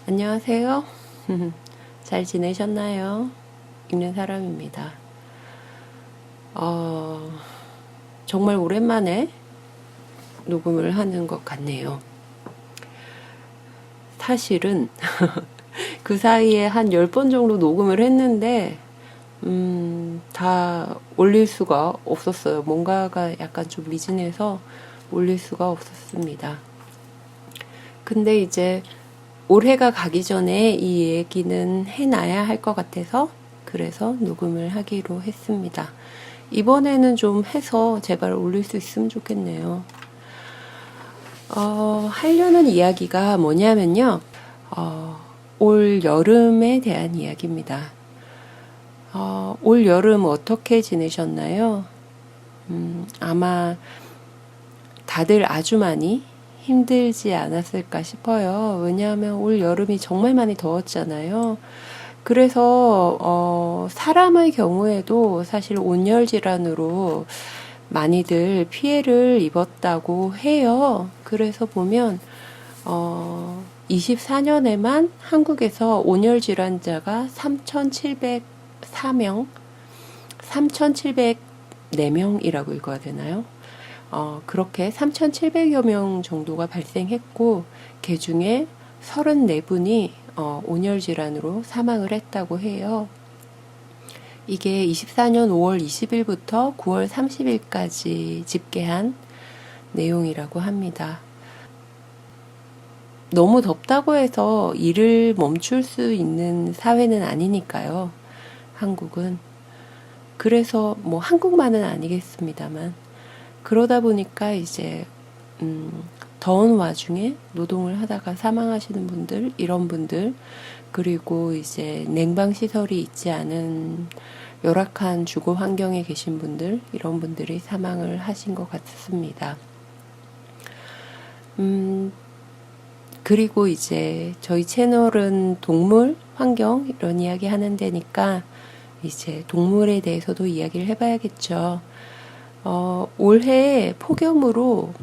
안녕하세요. 잘 지내셨나요? 읽는 사람입니다. 정말 오랜만에 녹음을 하는 것 같네요. 사실은 그 사이에 한 10번 정도 녹음을 했는데 다 올릴 수가 없었어요. 뭔가가 약간 좀 미진해서 올릴 수가 없었습니다. 근데 이제 올해가 가기 전에 이 얘기는 해놔야 할 것 같아서 그래서 녹음을 하기로 했습니다. 이번에는 좀 해서 제발 올릴 수 있으면 좋겠네요. 하려는 이야기가 뭐냐면요. 올 여름에 대한 이야기입니다. 올 여름 어떻게 지내셨나요? 아마 다들 아주 많이 힘들지 않았을까 싶어요. 왜냐하면 올 여름이 정말 많이 더웠잖아요. 그래서 사람의 경우에도 사실 온열 질환으로 많이들 피해를 입었다고 해요. 그래서 보면 24년에만 한국에서 온열 질환자가 3,704명, 3,704명이라고 읽어야 되나요? 그렇게 3,700여 명 정도가 발생했고, 그 중에 34분이 온열 질환으로 사망을 했다고 해요. 이게 24년 5월 20일부터 9월 30일까지 집계한 내용이라고 합니다. 너무 덥다고 해서 일을 멈출 수 있는 사회는 아니니까요, 한국은. 그래서 뭐 한국만은 아니겠습니다만. 그러다 보니까 이제 더운 와중에 노동을 하다가 사망하시는 분들, 이런 분들, 그리고 이제 냉방 시설이 있지 않은 열악한 주거 환경에 계신 분들, 이런 분들이 사망을 하신 것 같습니다. 그리고 이제 저희 채널은 동물, 환경 이런 이야기 하는 데니까 이제 동물에 대해서도 이야기를 해봐야겠죠. 올해 폭염으로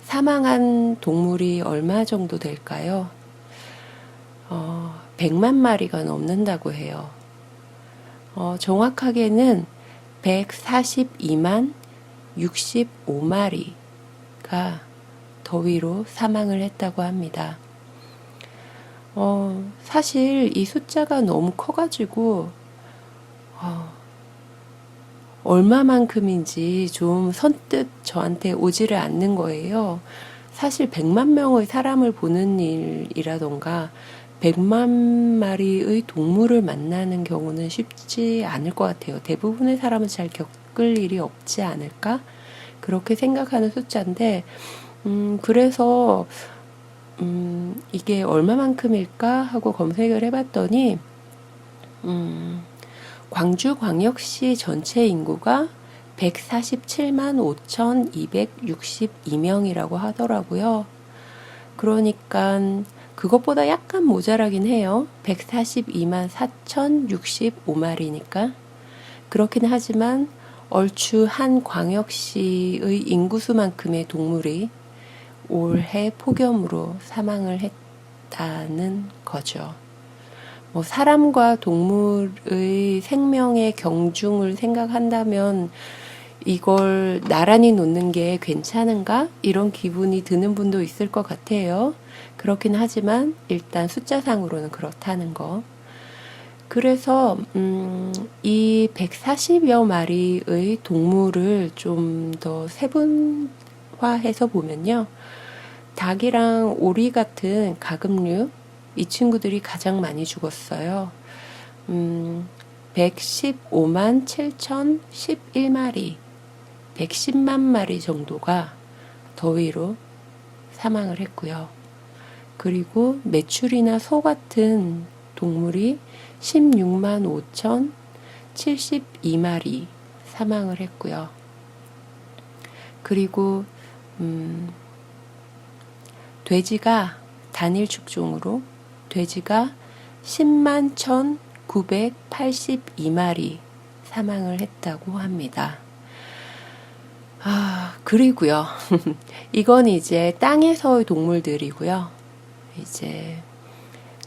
사망한 동물이 얼마 정도 될까요? 100만 마리가 넘는다고 해요. 정확하게는 142만 65마리가 더위로 사망을 했다고 합니다. 사실 이 숫자가 너무 커가지고 얼마만큼인지 좀 선뜻 저한테 오지를 않는 거예요. 사실 100만 명의 사람을 보는 일이라던가 100만 마리의 동물을 만나는 경우는 쉽지 않을 것 같아요. 대부분의 사람은 잘 겪을 일이 없지 않을까? 그렇게 생각하는 숫자인데 그래서 이게 얼마만큼일까 하고 검색을 해봤더니 광주광역시 전체 인구가 147만 5,262명이라고 하더라고요. 그러니까 그것보다 약간 모자라긴 해요. 142만 4,065마리니까. 그렇긴 하지만 얼추 한 광역시의 인구수만큼의 동물이 올해 폭염으로 사망을 했다는 거죠. 사람과 동물의 생명의 경중을 생각한다면 이걸 나란히 놓는 게 괜찮은가? 이런 기분이 드는 분도 있을 것 같아요. 그렇긴 하지만 일단 숫자상으로는 그렇다는 거. 그래서 이 140여 마리의 동물을 좀 더 세분화해서 보면요. 닭이랑 오리 같은 가금류, 이 친구들이 가장 많이 죽었어요. 115만 7,011마리, 110만 마리 정도가 더위로 사망을 했고요. 그리고 메추리나 소 같은 동물이 16만 5,072마리 사망을 했고요. 그리고 돼지가 단일 축종으로 돼지가 10만 1,982마리 사망을 했다고 합니다. 그리고요. 이건 이제 땅에서의 동물들이고요. 이제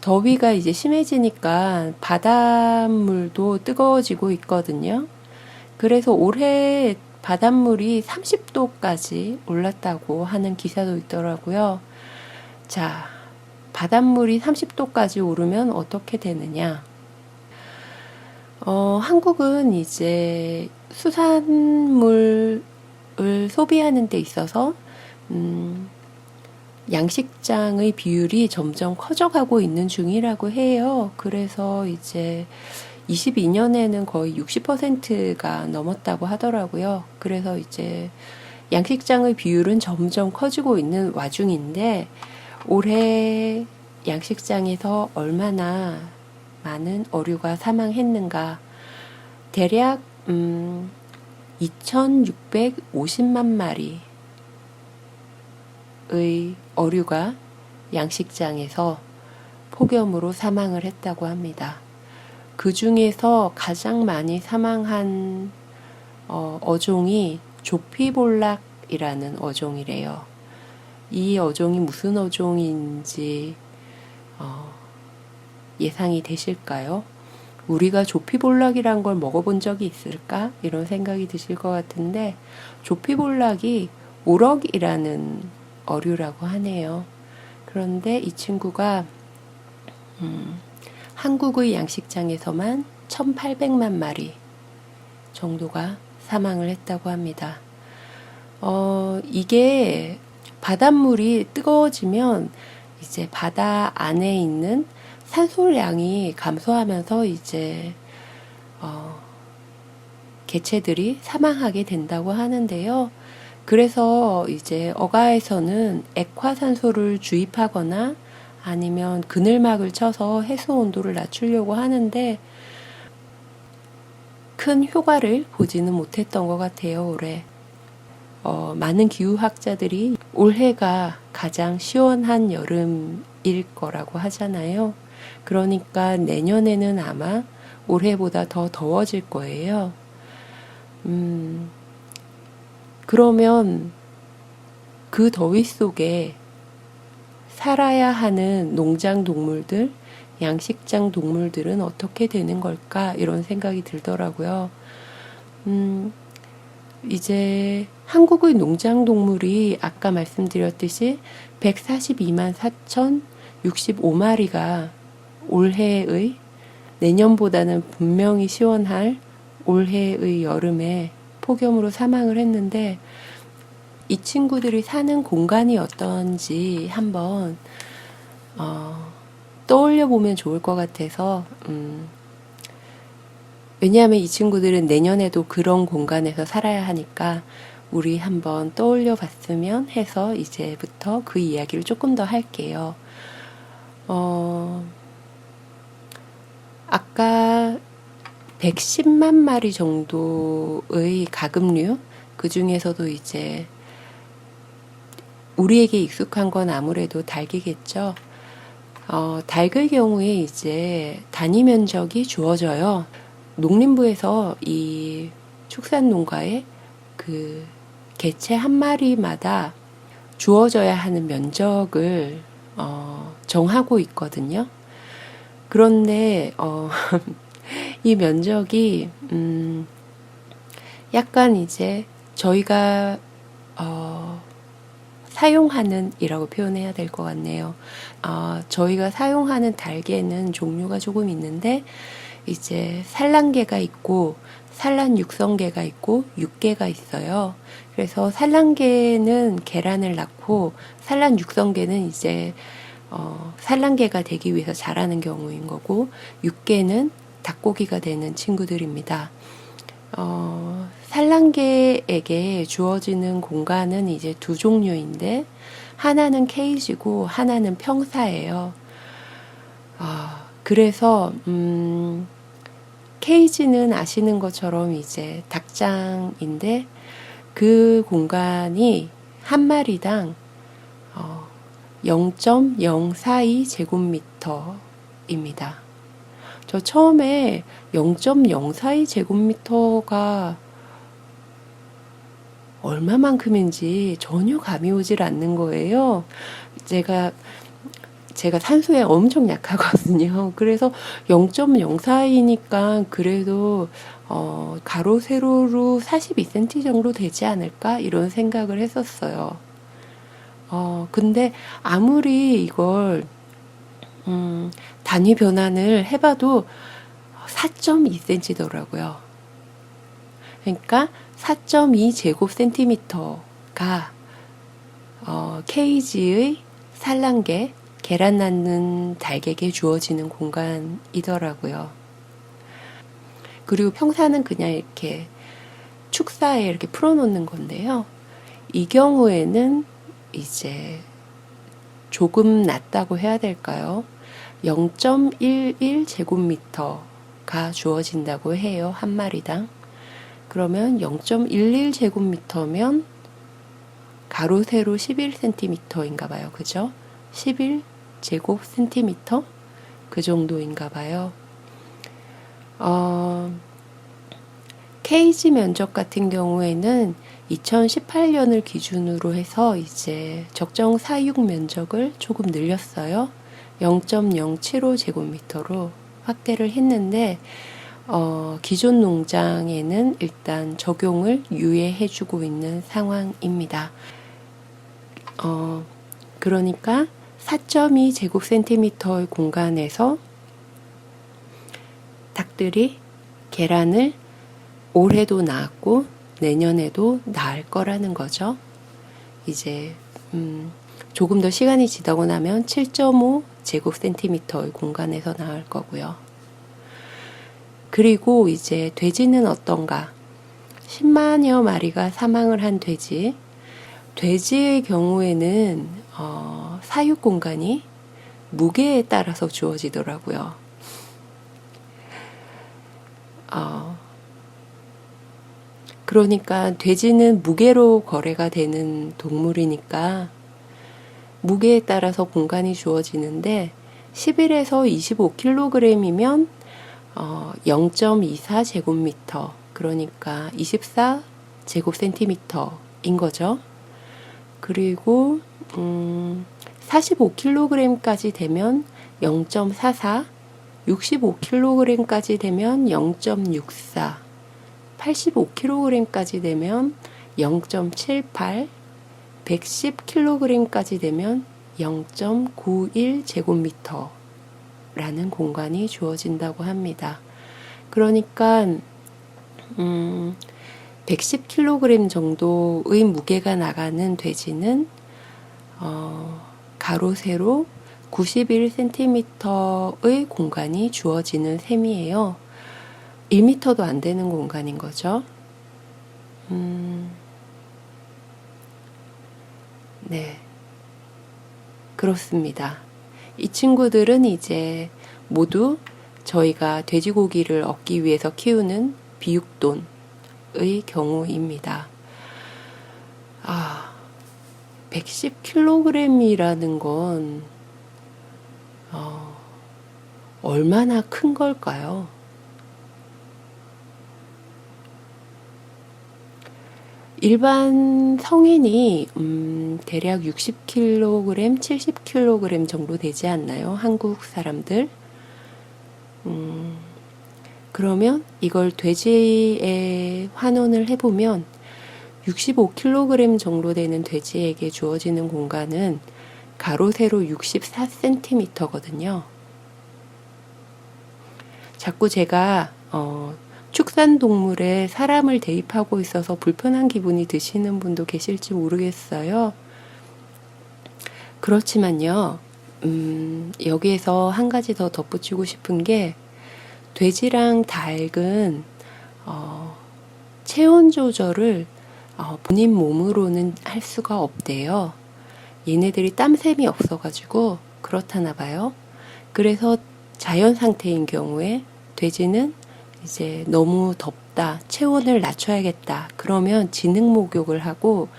더위가 이제 심해지니까 바닷물도 뜨거워지고 있거든요. 그래서 올해 바닷물이 30도까지 올랐다고 하는 기사도 있더라고요. 자, 바닷물이 30도까지 오르면 어떻게 되느냐? 한국은 이제 수산물을 소비하는 데 있어서 양식장의 비율이 점점 커져가고 있는 중이라고 해요. 그래서 이제 22년에는 거의 60%가 넘었다고 하더라고요. 그래서 이제 양식장의 비율은 점점 커지고 있는 와중인데 올해 양식장에서 얼마나 많은 어류가 사망했는가? 대략 2,650만 마리의 어류가 양식장에서 폭염으로 사망을 했다고 합니다. 그 중에서 가장 많이 사망한 어종이 조피볼락이라는 어종이래요. 이 어종이 무슨 어종인지 예상이 되실까요? 우리가 조피볼락이란 걸 먹어본 적이 있을까? 이런 생각이 드실 것 같은데 조피볼락이 우럭이라는 어류라고 하네요. 그런데 이 친구가 한국의 양식장에서만 1,800만 마리 정도가 사망을 했다고 합니다. 이게 바닷물이 뜨거워지면 이제 바다 안에 있는 산소량이 감소하면서 이제 개체들이 사망하게 된다고 하는데요. 그래서 이제 어가에서는 액화산소를 주입하거나 아니면 그늘막을 쳐서 해수 온도를 낮추려고 하는데 큰 효과를 보지는 못했던 것 같아요, 올해. 많은 기후학자들이 올해가 가장 시원한 여름일 거라고 하잖아요. 그러니까 내년에는 아마 올해보다 더 더워질 거예요. 그러면 그 더위 속에 살아야 하는 농장 동물들, 양식장 동물들은 어떻게 되는 걸까? 이런 생각이 들더라고요. 이제 한국의 농장 동물이 아까 말씀드렸듯이 142만 4,065마리가 올해의 내년보다는 분명히 시원할 올해의 여름에 폭염으로 사망을 했는데 이 친구들이 사는 공간이 어떤지 한번 떠올려 보면 좋을 것 같아서 왜냐하면 이 친구들은 내년에도 그런 공간에서 살아야 하니까 우리 한번 떠올려 봤으면 해서 이제부터 그 이야기를 조금 더 할게요. 아까 110만 마리 정도의 가금류, 그 중에서도 이제 우리에게 익숙한 건 아무래도 닭이겠죠. 닭의 경우에 이제 단위 면적이 주어져요. 농림부에서 이 축산 농가에 그 개체 한 마리마다 주어져야 하는 면적을 정하고 있거든요. 그런데 이 면적이 약간 이제 저희가 사용하는 이라고 표현해야 될 것 같네요. 저희가 사용하는 닭에는 종류가 조금 있는데 이제 산란계가 있고 산란 육성계가 있고 육계가 있어요. 그래서 산란계는 계란을 낳고 산란 육성계는 이제 산란계가 되기 위해서 자라는 경우인 거고 육계는 닭고기가 되는 친구들입니다. 산란계에게 주어지는 공간은 이제 두 종류인데 하나는 케이지고 하나는 평사예요. 그래서 케이지는 아시는 것처럼 이제 닭장인데 그 공간이 한 마리당 0.042제곱미터입니다. 저 처음에 0.042제곱미터가 얼마만큼인지 전혀 감이 오질 않는 거예요. 제가 제가 산소에 엄청 약하거든요. 그래서 0.04이니까 그래도 가로 세로로 42cm 정도 되지 않을까 이런 생각을 했었어요. 근데 아무리 이걸 단위 변환을 해봐도 4.2cm더라고요. 그러니까 4.2 제곱센티미터가 케이지의 산란계, 계란 낳는 닭에게 주어지는 공간이더라고요. 그리고 평사는 그냥 이렇게 축사에 이렇게 풀어놓는 건데요. 이 경우에는 이제 조금 낮다고 해야 될까요? 0.11 제곱미터가 주어진다고 해요. 한 마리당. 그러면 0.11 제곱미터면 가로 세로 11cm인가 봐요. 그죠? 11 제곱센티미터? 그 정도인가 봐요. 케이지 면적 같은 경우에는 2018년을 기준으로 해서 이제 적정 사육 면적을 조금 늘렸어요. 0.075 제곱미터로 확대를 했는데 기존 농장에는 일단 적용을 유예해주고 있는 상황입니다. 그러니까 4.2 제곱센티미터의 공간에서 닭들이 계란을 올해도 낳았고 내년에도 낳을 거라는 거죠. 이제 조금 더 시간이 지나고 나면 7.5 제곱센티미터의 공간에서 낳을 거고요. 그리고 이제 돼지는 어떤가? 10만여 마리가 사망을 한 돼지. 돼지의 경우에는 사육 공간이 무게에 따라서 주어지더라고요. 그러니까 돼지는 무게로 거래가 되는 동물이니까 무게에 따라서 공간이 주어지는데 11에서 25kg이면 0.24 제곱미터, 그러니까 24 제곱센티미터인 거죠. 그리고 45kg까지 되면 0.44, 65kg까지 되면 0.64, 85kg까지 되면 0.78, 110kg까지 되면 0.91 제곱미터라는 공간이 주어진다고 합니다. 그러니까 110kg 정도의 무게가 나가는 돼지는 가로 세로 91cm의 공간이 주어지는 셈이에요. 1m도 안 되는 공간인 거죠. 네. 그렇습니다. 이 친구들은 이제 모두 저희가 돼지고기를 얻기 위해서 키우는 비육돈의 경우입니다. 110kg이라는 건 얼마나 큰 걸까요? 일반 성인이 대략 60kg, 70kg 정도 되지 않나요? 한국 사람들. 그러면 이걸 돼지에 환원을 해보면 65kg 정도 되는 돼지에게 주어지는 공간은 가로 세로 64cm거든요. 자꾸 제가 축산동물에 사람을 대입하고 있어서 불편한 기분이 드시는 분도 계실지 모르겠어요. 그렇지만요, 여기에서 한 가지 더 덧붙이고 싶은 게 돼지랑 닭은 체온 조절을 본인 몸으로는 할 수가 없대요. 얘네들이 땀샘이 없어가지고 그렇다나 봐요. 그래서 자연 상태인 경우에 돼지는 이제 너무 덥다, 체온을 낮춰야겠다, 그러면 진흙 목욕을 하고,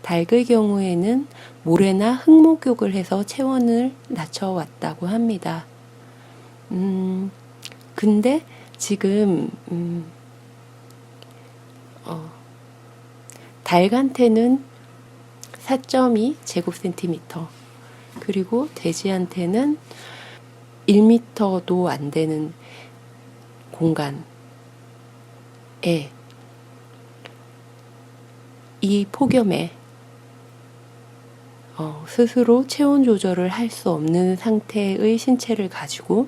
닭의 경우에는 모래나 흙 목욕을 해서 체온을 낮춰왔다고 합니다. 근데 지금 닭한테는 4.2 제곱센티미터, 그리고 돼지한테는 1m도 안 되는 공간에 이 폭염에 스스로 체온 조절을 할 수 없는 상태의 신체를 가지고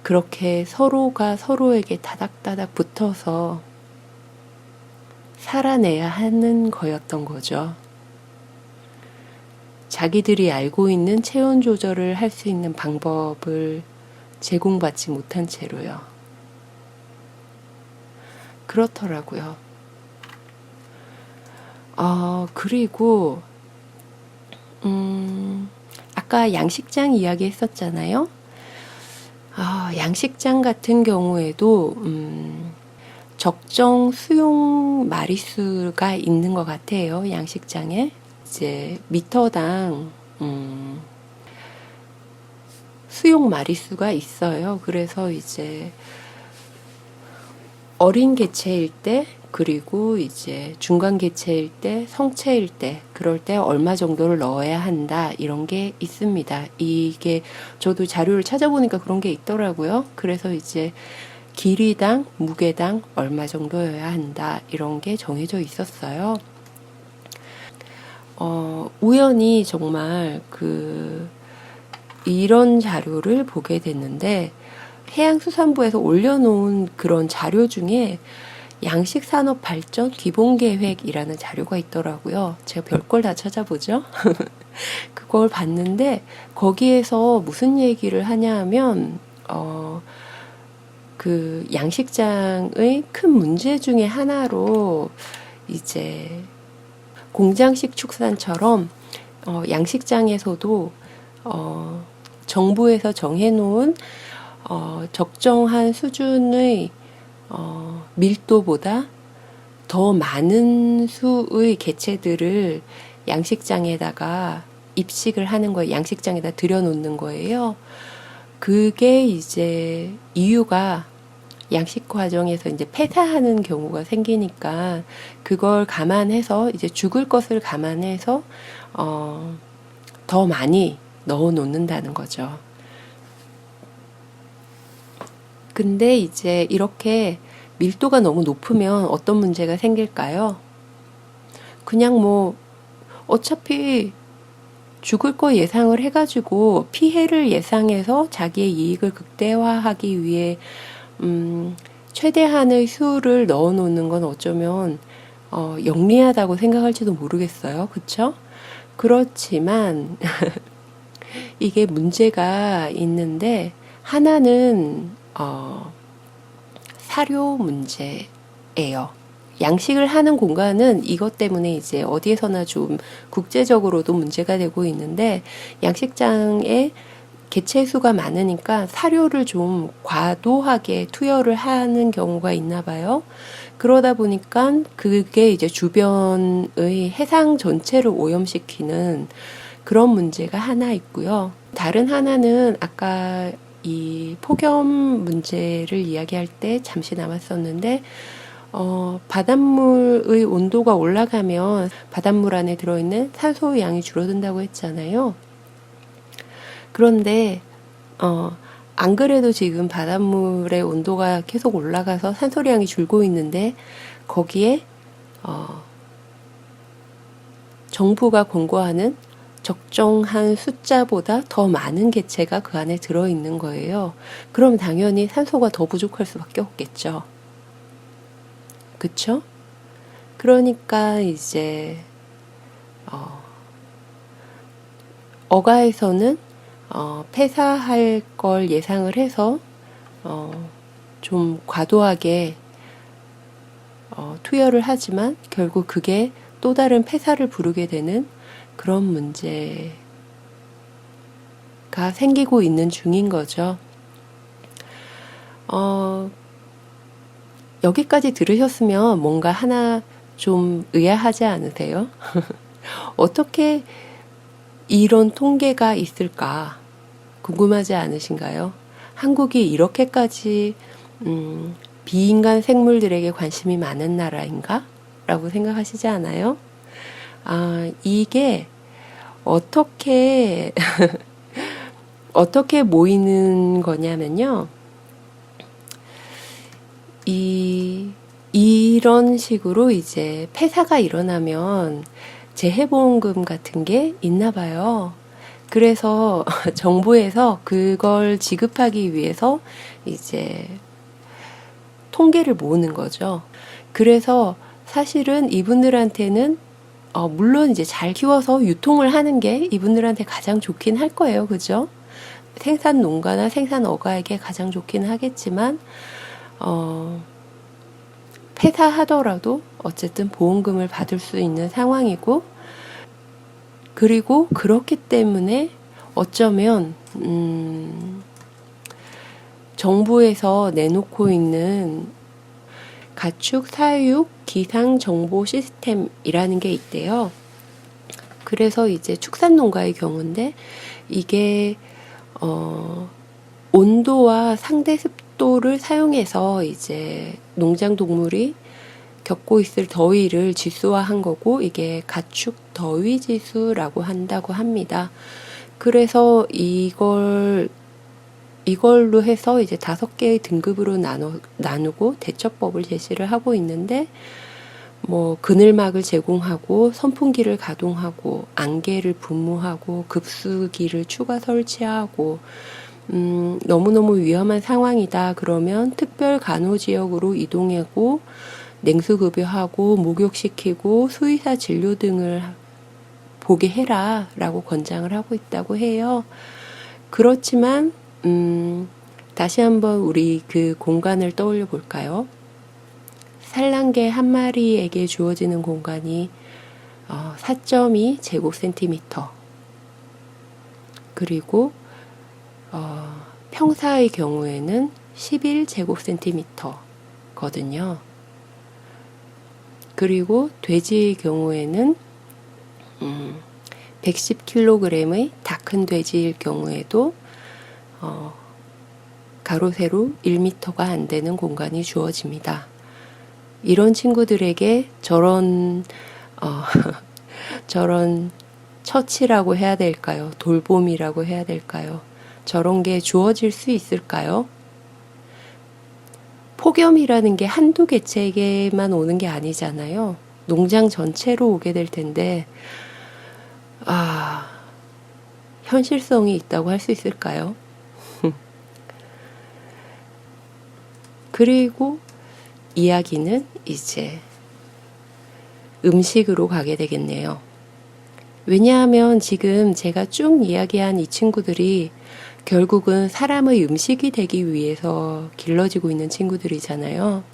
그렇게 서로가 서로에게 다닥다닥 붙어서 살아내야 하는 거였던 거죠. 자기들이 알고 있는 체온 조절을 할 수 있는 방법을 제공받지 못한 채로요. 그렇더라고요. 그리고 아까 양식장 이야기 했었잖아요. 양식장 같은 경우에도 적정 수용 마리수가 있는 것 같아요. 양식장에 이제 미터당 수용 마리수가 있어요. 그래서 이제 어린 개체일 때, 그리고 이제 중간 개체일 때, 성체일 때, 그럴 때 얼마 정도를 넣어야 한다, 이런 게 있습니다. 이게 저도 자료를 찾아보니까 그런 게 있더라고요. 그래서 이제 길이당, 무게당 얼마 정도여야 한다, 이런 게 정해져 있었어요. 우연히 정말 이런 자료를 보게 됐는데, 해양수산부에서 올려놓은 그런 자료 중에 양식산업발전 기본계획이라는 자료가 있더라고요. 제가 별걸 다 찾아보죠. 그걸 봤는데 거기에서 무슨 얘기를 하냐 하면 그 양식장의 큰 문제 중에 하나로 이제 공장식 축산처럼 양식장에서도 정부에서 정해놓은 적정한 수준의 밀도보다 더 많은 수의 개체들을 양식장에다가 입식을 하는 거예요. 양식장에다 들여놓는 거예요. 그게 이제 이유가 양식 과정에서 이제 폐사하는 경우가 생기니까 그걸 감안해서 이제 죽을 것을 감안해서 더 많이 넣어 놓는다는 거죠. 근데 이제 이렇게 밀도가 너무 높으면 어떤 문제가 생길까요? 그냥 뭐 어차피 죽을 거 예상을 해가지고 피해를 예상해서 자기의 이익을 극대화하기 위해 최대한의 수를 넣어 놓는 건 어쩌면 영리하다고 생각할지도 모르겠어요. 그쵸? 그렇지만 이게 문제가 있는데 하나는 사료 문제예요. 양식을 하는 공간은 이것 때문에 이제 어디에서나 좀 국제적으로도 문제가 되고 있는데 양식장에 개체 수가 많으니까 사료를 좀 과도하게 투여를 하는 경우가 있나 봐요. 그러다 보니까 그게 이제 주변의 해상 전체를 오염시키는 그런 문제가 하나 있고요. 다른 하나는 아까 이 폭염 문제를 이야기할 때 잠시 남았었는데 바닷물의 온도가 올라가면 바닷물 안에 들어있는 산소의 양이 줄어든다고 했잖아요. 그런데 안 그래도 지금 바닷물의 온도가 계속 올라가서 산소량이 줄고 있는데 거기에 정부가 권고하는 적정한 숫자보다 더 많은 개체가 그 안에 들어있는 거예요. 그럼 당연히 산소가 더 부족할 수밖에 없겠죠. 그쵸? 그러니까 이제 어가에서는 폐사할 걸 예상을 해서 좀 과도하게 투여를 하지만 결국 그게 또 다른 폐사를 부르게 되는 그런 문제가 생기고 있는 중인 거죠. 여기까지 들으셨으면 뭔가 하나 좀 의아하지 않으세요? 어떻게 이런 통계가 있을까 궁금하지 않으신가요? 한국이 이렇게까지 비인간 생물들에게 관심이 많은 나라인가? 라고 생각하시지 않아요? 이게 어떻게, 어떻게 모이는 거냐면요. 이런 식으로 이제 폐사가 일어나면 재해보험금 같은 게 있나 봐요. 그래서 정부에서 그걸 지급하기 위해서 이제 통계를 모으는 거죠. 그래서 사실은 이분들한테는 물론 이제 잘 키워서 유통을 하는 게 이분들한테 가장 좋긴 할 거예요. 그죠? 생산 농가나 생산 어가에게 가장 좋긴 하겠지만 폐사하더라도 어쨌든 보험금을 받을 수 있는 상황이고, 그리고 그렇기 때문에 어쩌면 정부에서 내놓고 있는 가축 사육 기상 정보 시스템이라는 게 있대요. 그래서 이제 축산농가의 경우인데 이게 온도와 상대 습도를 사용해서 이제 농장 동물이 겪고 있을 더위를 지수화한 거고, 이게 가축 더위 지수라고 한다고 합니다. 그래서 이걸로 해서 이제 5개의 등급으로 나누고 대처법을 제시를 하고 있는데, 뭐 그늘막을 제공하고 선풍기를 가동하고 안개를 분무하고 급수기를 추가 설치하고, 너무너무 위험한 상황이다 그러면 특별 간호 지역으로 이동하고 냉수급여하고 목욕시키고 수의사 진료 등을 보게 해라 라고 권장을 하고 있다고 해요. 그렇지만 다시 한번 우리 그 공간을 떠올려 볼까요? 산란개 한 마리에게 주어지는 공간이 4.2 제곱센티미터, 그리고 평사의 경우에는 11 제곱센티미터거든요. 그리고 돼지의 경우에는 110kg의 다 큰 돼지일 경우에도 가로 세로 1m가 안 되는 공간이 주어집니다. 이런 친구들에게 저런 저런 처치라고 해야 될까요? 돌봄이라고 해야 될까요? 저런 게 주어질 수 있을까요? 폭염이라는 게 한두 개체에게만 오는 게 아니잖아요. 농장 전체로 오게 될 텐데, 현실성이 있다고 할 수 있을까요? 그리고 이야기는 이제 음식으로 가게 되겠네요. 왜냐하면 지금 제가 쭉 이야기한 이 친구들이 결국은 사람의 음식이 되기 위해서 길러지고 있는 친구들이잖아요.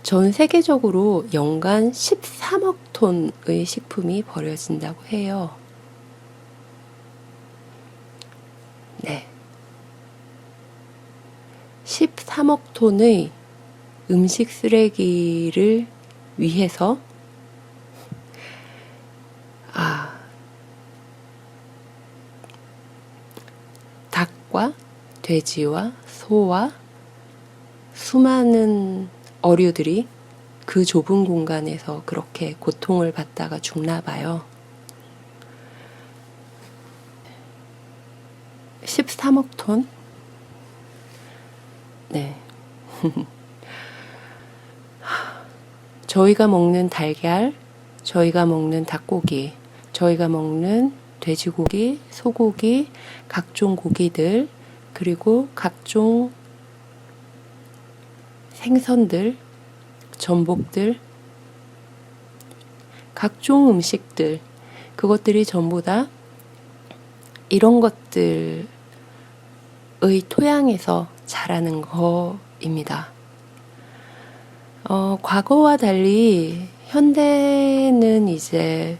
전 세계적으로 연간 13억 톤의 식품이 버려진다고 해요. 네. 13억 톤의 음식 쓰레기를 위해서 닭과 돼지와 소와 수많은 어류들이 그 좁은 공간에서 그렇게 고통을 받다가 죽나 봐요. 13억 톤? 네. 저희가 먹는 달걀, 저희가 먹는 닭고기, 저희가 먹는 돼지고기, 소고기, 각종 고기들, 그리고 각종 생선들, 전복들, 각종 음식들, 그것들이 전부 다 이런 것들의 토양에서 자라는 거입니다. 과거와 달리 현대는 이제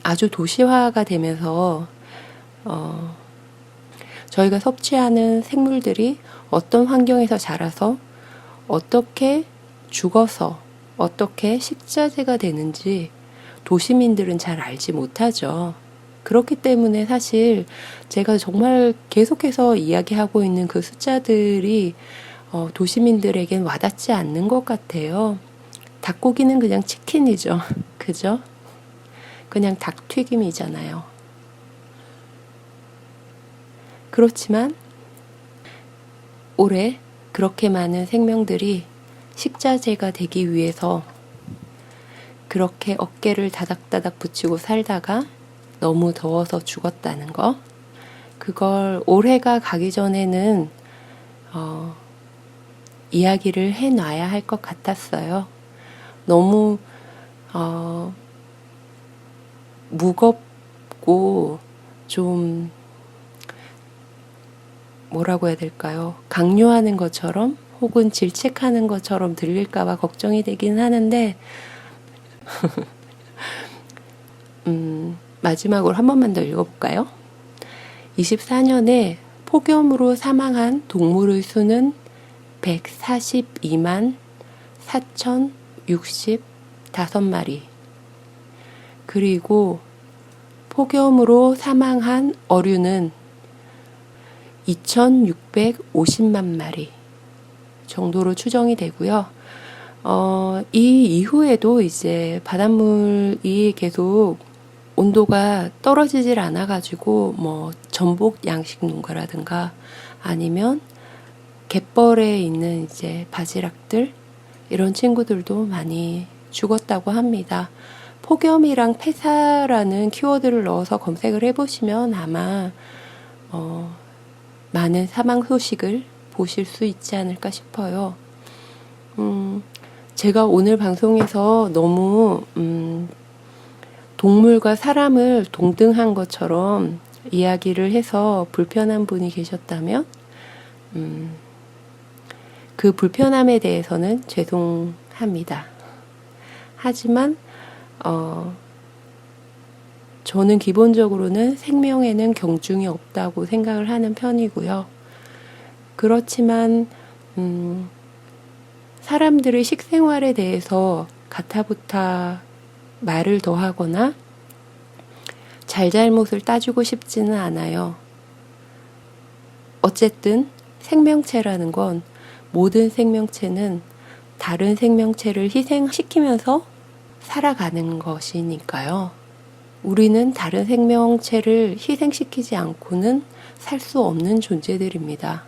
아주 도시화가 되면서 저희가 섭취하는 생물들이 어떤 환경에서 자라서 어떻게 죽어서 어떻게 식자재가 되는지 도시민들은 잘 알지 못하죠. 그렇기 때문에 사실 제가 정말 계속해서 이야기하고 있는 그 숫자들이 도시민들에겐 와닿지 않는 것 같아요. 닭고기는 그냥 치킨이죠. 그죠? 그냥 닭튀김이잖아요. 그렇지만 올해 그렇게 많은 생명들이 식자재가 되기 위해서 그렇게 어깨를 다닥다닥 붙이고 살다가 너무 더워서 죽었다는 거. 그걸 올해가 가기 전에는 이야기를 해놔야 할 것 같았어요. 너무 무겁고 좀 뭐라고 해야 될까요? 강요하는 것처럼 혹은 질책하는 것처럼 들릴까봐 걱정이 되긴 하는데 마지막으로 한 번만 더 읽어볼까요? 24년에 폭염으로 사망한 동물의 수는 142만 4,065마리. 그리고 폭염으로 사망한 어류는 2,650만 마리 정도로 추정이 되고요. 이 이후에도 이제 바닷물이 계속 온도가 떨어지질 않아가지고 뭐 전복 양식 농가라든가 아니면 갯벌에 있는 이제 바지락들 이런 친구들도 많이 죽었다고 합니다. 폭염이랑 폐사라는 키워드를 넣어서 검색을 해보시면 아마 많은 사망 소식을 보실 수 있지 않을까 싶어요. 제가 오늘 방송에서 너무 동물과 사람을 동등한 것처럼 이야기를 해서 불편한 분이 계셨다면 그 불편함에 대해서는 죄송합니다. 하지만 저는 기본적으로는 생명에는 경중이 없다고 생각을 하는 편이고요. 그렇지만 사람들의 식생활에 대해서 가타부타 말을 더하거나 잘잘못을 따지고 싶지는 않아요. 어쨌든 생명체라는 건 모든 생명체는 다른 생명체를 희생시키면서 살아가는 것이니까요. 우리는 다른 생명체를 희생시키지 않고는 살 수 없는 존재들입니다.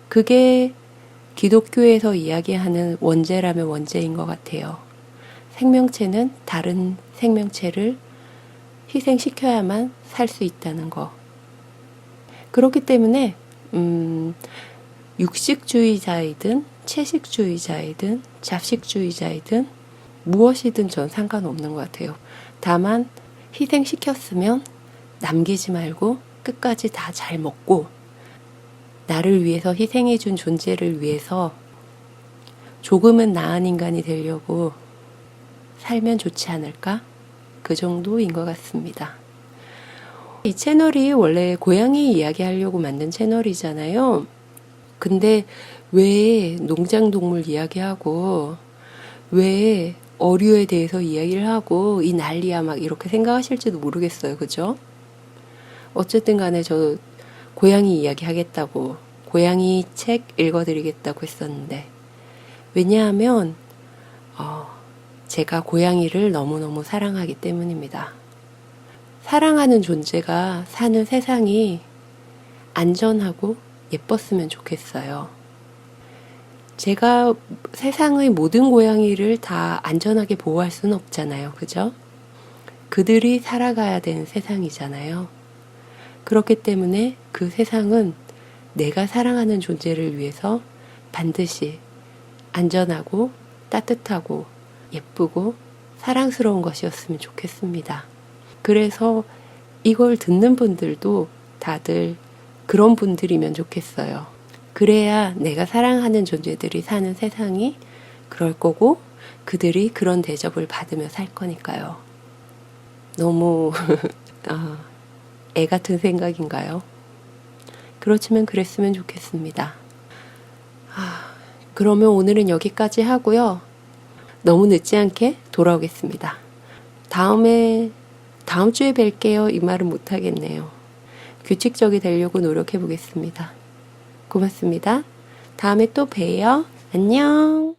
그게 기독교에서 이야기하는 원죄라면 원죄인 것 같아요. 생명체는 다른 생명체를 희생시켜야만 살 수 있다는 거. 그렇기 때문에 육식주의자이든 채식주의자이든 잡식주의자이든 무엇이든 전 상관없는 것 같아요. 다만 희생시켰으면 남기지 말고 끝까지 다 잘 먹고 나를 위해서 희생해준 존재를 위해서 조금은 나은 인간이 되려고 살면 좋지 않을까? 그 정도인 것 같습니다. 이 채널이 원래 고양이 이야기하려고 만든 채널이잖아요. 근데 왜 농장동물 이야기하고 왜 어류에 대해서 이야기를 하고 이 난리야 막 이렇게 생각하실지도 모르겠어요. 그죠? 어쨌든 간에 저 고양이 이야기 하겠다고 고양이 책 읽어드리겠다고 했었는데 왜냐하면 제가 고양이를 너무너무 사랑하기 때문입니다. 사랑하는 존재가 사는 세상이 안전하고 예뻤으면 좋겠어요. 제가 세상의 모든 고양이를 다 안전하게 보호할 수는 없잖아요. 그죠? 그들이 살아가야 되는 세상이잖아요. 그렇기 때문에 그 세상은 내가 사랑하는 존재를 위해서 반드시 안전하고 따뜻하고 예쁘고 사랑스러운 것이었으면 좋겠습니다. 그래서 이걸 듣는 분들도 다들 그런 분들이면 좋겠어요. 그래야 내가 사랑하는 존재들이 사는 세상이 그럴 거고 그들이 그런 대접을 받으며 살 거니까요. 너무 애 같은 생각인가요? 그렇지만 그랬으면 좋겠습니다. 그러면 오늘은 여기까지 하고요. 너무 늦지 않게 돌아오겠습니다. 다음 주에 뵐게요. 이 말은 못하겠네요. 규칙적이 되려고 노력해 보겠습니다. 고맙습니다. 다음에 또 봬요. 안녕.